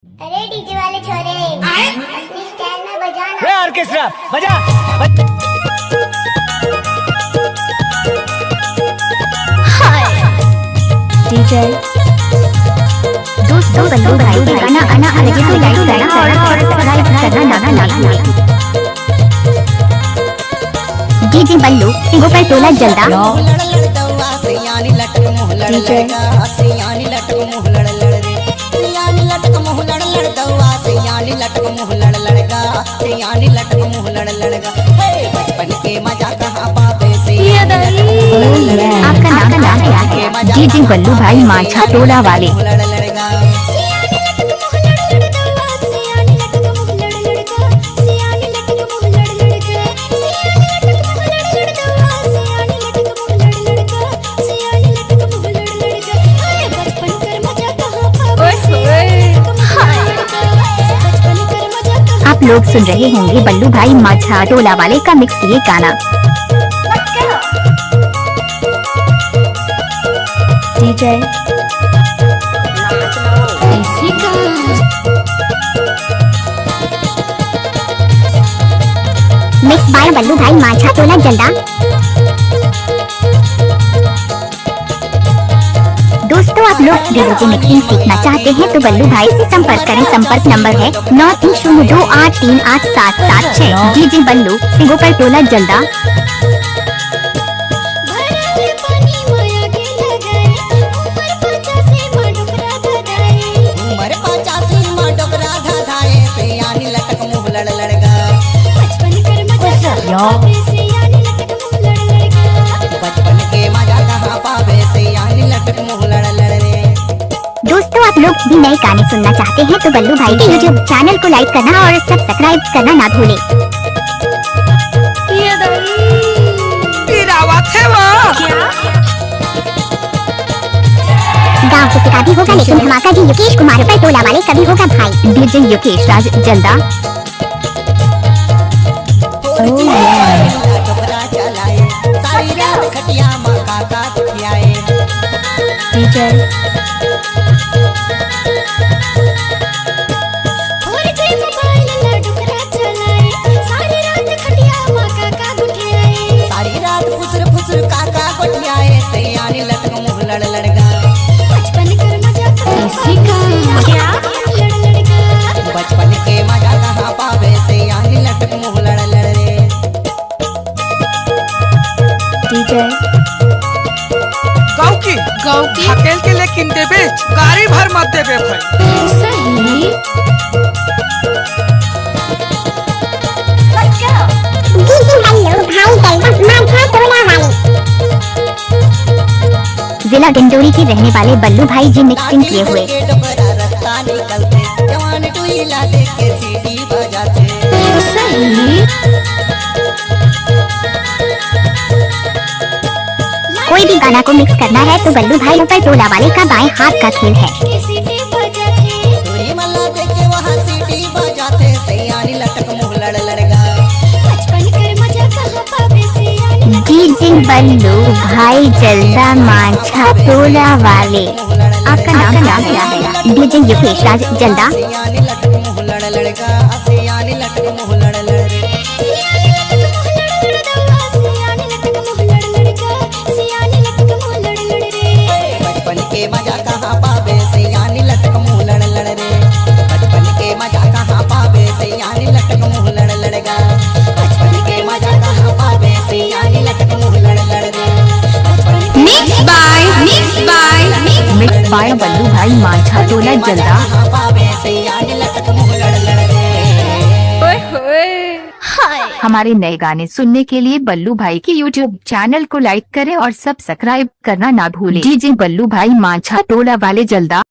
अरे डीजे वाले छोरे अपनी स्टाइल में बजाना। रे ऑर्केस्ट्रा बजा। डीजे दोस्तों बल्लू भाई के गाना आना अलग ही लाइक करना और सब्सक्राइब करना ना भूलें। डीजे बल्लू सिंगो पर टोला जल्दा। डीजे आपका नाम क्या है? डीजे बल्लू भाई माछा टोला वाले। आप लोग सुन रहे होंगे बल्लू भाई माछा टोला वाले का मिक्स ये गाना। डीजे मिक्स बाय बल्लू भाई माछा टोला जल्दा। दोस्तों आप लोग डीजे मिक्सिंग सीखना चाहते हैं तो बल्लू भाई से संपर्क करें। संपर्क नंबर है 9302838776। डीजे बल्लू सिंगो पर टोला जल्दा। दोस्तों आप लोग भी नए गाने सुनना चाहते हैं तो बल्लू भाई के यूट्यूब चैनल को लाइक करना और सब्सक्राइब करना ना भूलें। गाँव किसी का भी होगा लेकिन धमाका जी युकेश कुमार पर टोला वाले कभी होगा भाई। डीजे युकेश राज जल्दा। डीजे बचपन के मजा कहाँ पावे से यानी लटक मुँह लड़ लड़ रे। डीजे गाँव की हकेल के लेकिन देवे गाड़ी भर मत देवे भाई। सही जिला डिंडोरी के रहने वाले बल्लू भाई जी मिक्सिंग किए हुए। रास्ता निकलते जवान टुईला देख के सीटी बजाते। सही कोई भी गाना को मिक्स करना है तो बल्लू भाई ऊपर टोला वाले का बाएं हाथ का खेल है। टुई मल्ला देख के वहाँ सीटी बजाते से यानी लटक मुँह लड़ लड़गा। डीजे बल्लू भाई जल्दा माछा टोला वाले। आपका नाम क्या है? डीजे युकेश राज जल्दा। यानी लटक मुँह लड़ लड़गा यानी लटक मुँह लड़ लड़ रे। बचपन के मजा कहाँ पावे से यानी लटक मुँह लड़ लड़ रे। बचपन के मजा कहाँ पावे से यानी लटक मुँह लड़ लड़गा। बचपन के मजा कहाँ पावे से यानी लटक मुँह लड़ लड़ रे। मिक्स बाय बल्लू भाई माछा टोला जल्दा। पावे से यानी लटक मुँह लड़ लड़ रे। हमारे नए गाने सुनने के लिए बल्लू भाई के यूट्यूब चैनल को लाइक करें और सब्सक्राइब करना ना भूलें। डीजे बल्लू भाई माछा टोला वाले जल्दा।